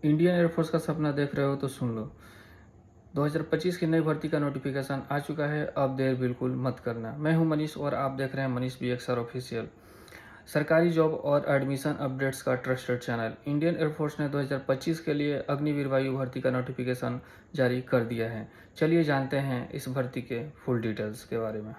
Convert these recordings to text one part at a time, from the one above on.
Indian air force का सपना देख रहे हो तो सुन लो। 2025 की नई भर्ती का नोटिफिकेशन आ चुका है। अब देर बिल्कुल मत करना। मैं हूं मनीष और आप देख रहे हैं मनीष BXR ऑफिशियल, सरकारी जॉब और एडमिशन अपडेट्स का ट्रस्टेड चैनल। इंडियन एयरफोर्स ने 2025 के लिए अग्निवीर वायु भर्ती का नोटिफिकेशन जारी कर दिया है। चलिए जानते हैं इस भर्ती के फुल डिटेल्स के बारे में।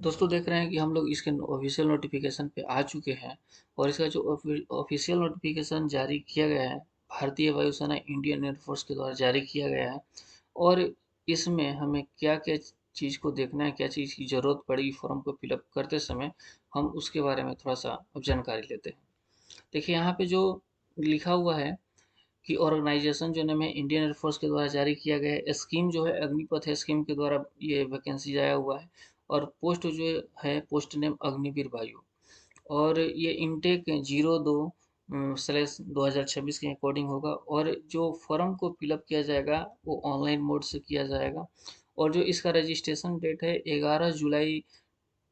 दोस्तों, देख रहे हैं कि हम लोग इसके ऑफिशियल नोटिफिकेशन पे आ चुके हैं और इसका जो ऑफिशियल नोटिफिकेशन जारी किया गया है, भारतीय वायुसेना इंडियन एयरफोर्स के द्वारा जारी किया गया है। और इसमें हमें क्या क्या चीज़ को देखना है, क्या चीज़ की ज़रूरत पड़ेगी फॉर्म को फिलअप करते समय, हम उसके बारे में थोड़ा सा अब जानकारी लेते हैं। देखिए, यहाँ पे जो लिखा हुआ है कि ऑर्गेनाइजेशन जो नाम है इंडियन एयरफोर्स के द्वारा जारी किया गया है, स्कीम जो है अग्निपथ है, स्कीम के द्वारा ये वैकेंसी आया हुआ है। और पोस्ट जो है, पोस्ट नेम अग्निवीर वायु। और ये इनटेक 02/2026 के अकॉर्डिंग होगा। और जो फॉर्म को फिलअप किया जाएगा वो ऑनलाइन मोड से किया जाएगा। और जो इसका रजिस्ट्रेशन डेट है 11 जुलाई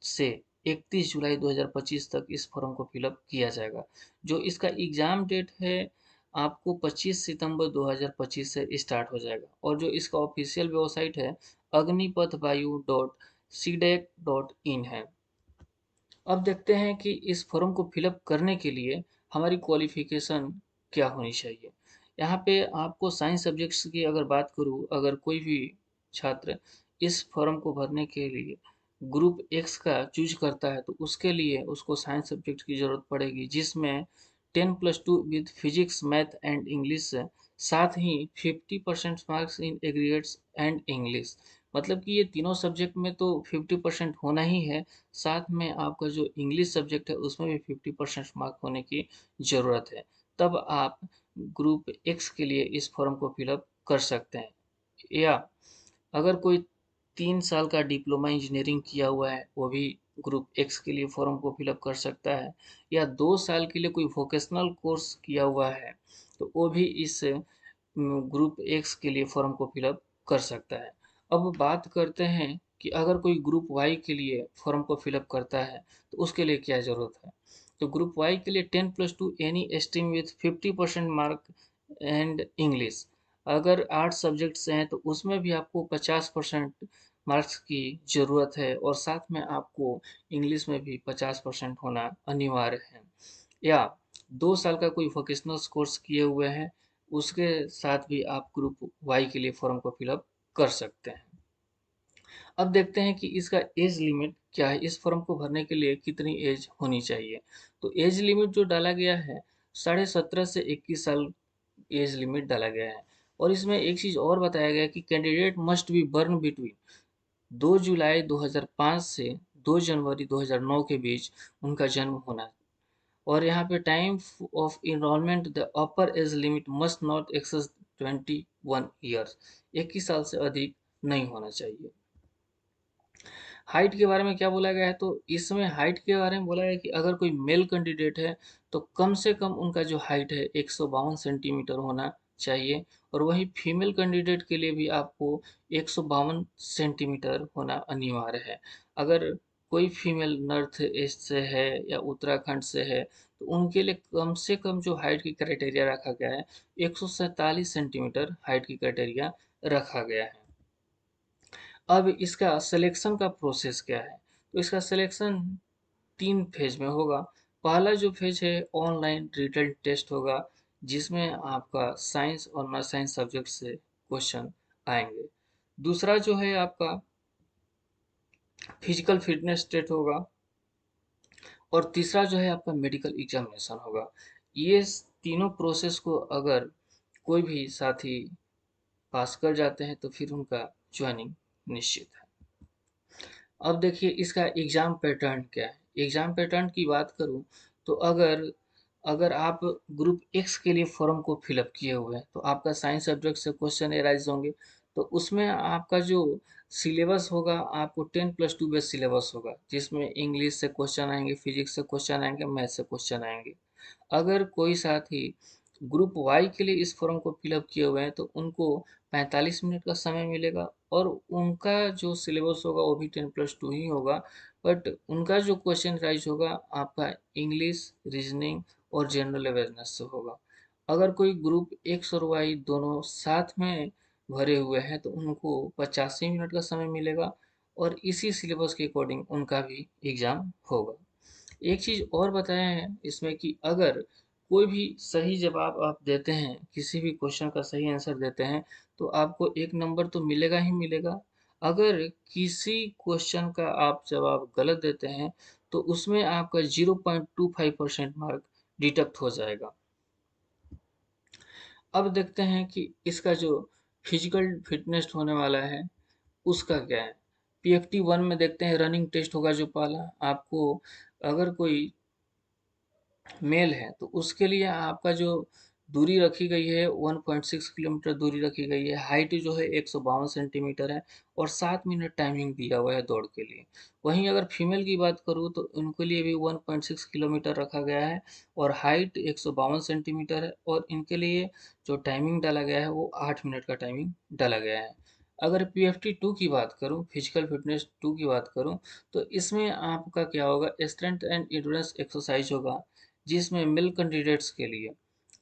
से 31 जुलाई 2025 तक इस फॉर्म को फिलअप किया जाएगा। जो इसका एग्ज़ाम डेट है आपको 25 सितंबर 2025 से स्टार्ट हो जाएगा। और जो इसका ऑफिशियल वेबसाइट है अग्निपथवायु.cdac.in है। अब देखते हैं कि इस फॉर्म को फिलअप करने के लिए हमारी क्वालिफिकेशन क्या होनी चाहिए। यहाँ पे आपको साइंस सब्जेक्ट्स की अगर बात करूँ, अगर कोई भी छात्र इस फॉर्म को भरने के लिए ग्रुप एक्स का चूज करता है तो उसके लिए उसको साइंस सब्जेक्ट की ज़रूरत पड़ेगी, जिसमें 10+2 with physics math and English, साथ ही 50% marks in aggregates and English. मतलब कि ये तीनों सब्जेक्ट में तो 50% होना ही है। साथ में आपका जो इंग्लिश सब्जेक्ट है उसमें भी 50% मार्क होने की ज़रूरत है। तब आप ग्रुप एक्स के लिए इस फॉर्म को फिलअप कर सकते हैं। या अगर कोई 3 साल का डिप्लोमा इंजीनियरिंग किया हुआ है वो भी ग्रुप एक्स के लिए फॉर्म को फिलअप कर सकता है। या 2 साल के लिए कोई वोकेशनल कोर्स किया हुआ है तो वो भी इस ग्रुप एक्स के लिए फॉर्म को फिलअप कर सकता है। अब बात करते हैं कि अगर कोई ग्रुप वाई के लिए फॉर्म को फिलअप करता है तो उसके लिए क्या ज़रूरत है। तो ग्रुप वाई के लिए 10+2 any stream with 50% mark and English. अगर 8 सब्जेक्ट्स हैं तो उसमें भी आपको 50% मार्क्स की ज़रूरत है और साथ में आपको इंग्लिश में भी 50% होना अनिवार्य है। या 2 साल का कोई वोकेशनल कोर्स किए हुए हैं उसके साथ भी आप ग्रुप वाई के लिए फॉर्म को फिलअप कर सकते हैं। अब देखते हैं कि इसका एज लिमिट क्या है, इस फॉर्म को भरने के लिए कितनी एज होनी चाहिए। तो एज लिमिट जो डाला गया है 17.5 से 21 साल एज लिमिट डाला गया है। और इसमें एक चीज़ और बताया गया है कि candidate must be burn between 2 जुलाई 2005 से 2 जनवरी 2009 के बीच उनका जन्म होना। और यहाँ पे time of enrolment the upper age limit must not access 21 years. 21 साल से अधिक नहीं होना चाहिए। हाइट के बारे में क्या बोला गया है, तो इसमें हाइट के बारे में बोला गया है कि अगर कोई मेल कैंडिडेट है तो कम से कम उनका जो हाइट है 152 सेंटीमीटर होना चाहिए। और वही फीमेल कैंडिडेट के लिए भी आपको 152 सेंटीमीटर होना अनिवार्य है। अगर कोई फीमेल नॉर्थ ईस्ट से है या उत्तराखंड से है तो उनके लिए कम से कम जो हाइट की क्राइटेरिया रखा गया है 147 सेंटीमीटर हाइट की क्राइटेरिया रखा गया है। अब इसका सिलेक्शन का प्रोसेस क्या है, तो इसका सिलेक्शन 3 फेज में होगा। पहला जो फेज है ऑनलाइन रिटन टेस्ट होगा, जिसमें आपका साइंस और नॉन साइंस सब्जेक्ट से क्वेश्चन आएंगे। दूसरा जो है आपका फिजिकल फिटनेस टेस्ट होगा। और तीसरा जो है आपका मेडिकल एग्जामिनेशन होगा। ये तीनों प्रोसेस को अगर कोई भी साथी पास कर जाते हैं तो फिर उनका ज्वाइनिंग निश्चित है। अब देखिए इसका एग्ज़ाम पैटर्न क्या है। एग्ज़ाम पैटर्न की बात करूँ तो अगर अगर आप ग्रुप एक्स के लिए फॉर्म को फिलअप किए हुए हैं तो आपका साइंस सब्जेक्ट से क्वेश्चन एराइज होंगे। तो उसमें आपका जो सिलेबस होगा आपको 10+2 बेस सिलेबस होगा, जिसमें इंग्लिश से क्वेश्चन आएंगे, फिजिक्स से क्वेश्चन आएंगे, मैथ से क्वेश्चन आएंगे। अगर कोई साथी ग्रुप वाई के लिए इस फॉर्म को फिलअप किए हुए हैं तो उनको 45 मिनट का समय मिलेगा। और उनका जो सिलेबस होगा वो भी 10+2 ही होगा। बट उनका जो क्वेश्चन राइज होगा आपका इंग्लिश, रीजनिंग और जनरल अवेयरनेस से होगा। अगर कोई ग्रुप एक्स और वाई दोनों साथ में भरे हुए हैं तो उनको 85 मिनट का समय मिलेगा और इसी सिलेबस के अकॉर्डिंग उनका भी एग्ज़ाम होगा। एक चीज़ और बताया है इसमें कि अगर कोई भी सही जवाब आप देते हैं, किसी भी क्वेश्चन का सही आंसर देते हैं, तो आपको 1 नंबर तो मिलेगा ही मिलेगा। अगर किसी क्वेश्चन का आप जवाब गलत देते हैं, तो उसमें आपका 0.25% मार्क डिडक्ट हो जाएगा। अब देखते हैं कि इसका जो फिजिकल फिटनेस होने वाला है, उसका क्या है? पीएफटी 1 में देखते हैं रनिंग टेस्ट होगा जो पहला, आपको अगर कोई मेल है तो उसके लिए आपका जो दूरी रखी गई है 1.6 किलोमीटर दूरी रखी गई है, हाइट जो है 152 सेंटीमीटर है और 7 मिनट टाइमिंग दिया हुआ है दौड़ के लिए। वहीं अगर फीमेल की बात करूँ तो उनके लिए भी 1.6 किलोमीटर रखा गया है और हाइट 152 सेंटीमीटर है और इनके लिए जो टाइमिंग डाला गया है वो 8 मिनट का टाइमिंग डाला गया है। अगर पीएफटी 2 की बात करूँ, फिजिकल फिटनेस 2 की बात करूँ, तो इसमें आपका क्या होगा, स्ट्रेंथ एंड एंड्योरेंस एक्सरसाइज होगा, जिसमें मेल कैंडिडेट्स के लिए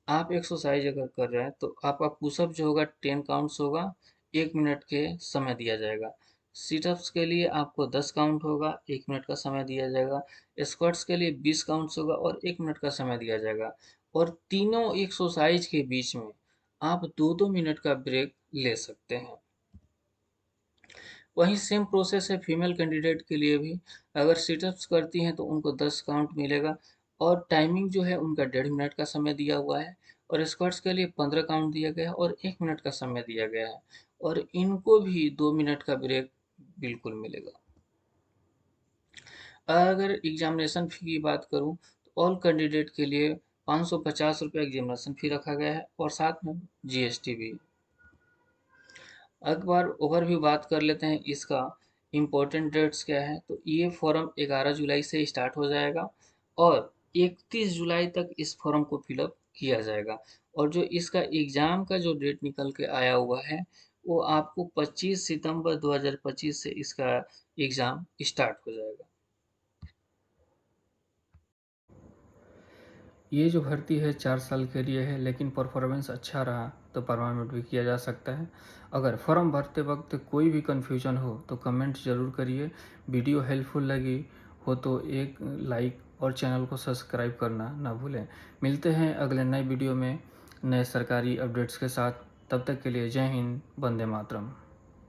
आप एक्सरसाइज अगर कर रहे हैं तो आपका पुशअप जो होगा 10 काउंट्स होगा, 1 मिनट के समय दिया जाएगा। सीटअप्स के लिए आपको 10 काउंट होगा, 1 मिनट का समय दिया जाएगा। स्क्वाट्स के लिए 20 काउंट्स होगा और 1 मिनट का समय दिया जाएगा। और तीनों एक्सरसाइज के बीच में आप 2-2 मिनट का ब्रेक ले सकते हैं। वहीं सेम प्रोसेस है फीमेल कैंडिडेट के लिए भी। अगर सिटअप्स करती हैं तो उनको 10 काउंट मिलेगा और टाइमिंग जो है उनका 1.5 मिनट का समय दिया हुआ है और स्क्वाट्स के लिए 15 काउंट दिया गया है और 1 मिनट का समय दिया गया है और इनको भी 2 मिनट का ब्रेक बिल्कुल मिलेगा। अगर एग्जामिनेशन फ़ी की बात करूँ तो ऑल कैंडिडेट के लिए ₹550 एग्जामिनेशन फ़ी रखा गया है और साथ में जीएसटी भी। एक बार ओवरव्यू बात कर लेते हैं इसका, इम्पोर्टेंट डेट्स क्या है, तो ये फॉर्म 11 जुलाई से स्टार्ट हो जाएगा और 31 जुलाई तक इस फॉर्म को फिलअप किया जाएगा और जो इसका एग्ज़ाम का जो डेट निकल के आया हुआ है वो आपको 25 सितंबर 2025 से इसका एग्ज़ाम स्टार्ट हो जाएगा। ये जो भर्ती है 4 साल के लिए है, लेकिन परफॉर्मेंस अच्छा रहा तो परमानेंट भी किया जा सकता है। अगर फॉर्म भरते वक्त कोई भी कन्फ्यूजन हो तो कमेंट ज़रूर करिए। वीडियो हेल्पफुल लगी हो तो एक लाइक और चैनल को सब्सक्राइब करना ना भूलें। मिलते हैं अगले नए वीडियो में नए सरकारी अपडेट्स के साथ। तब तक के लिए जय हिंद, वंदे मातरम।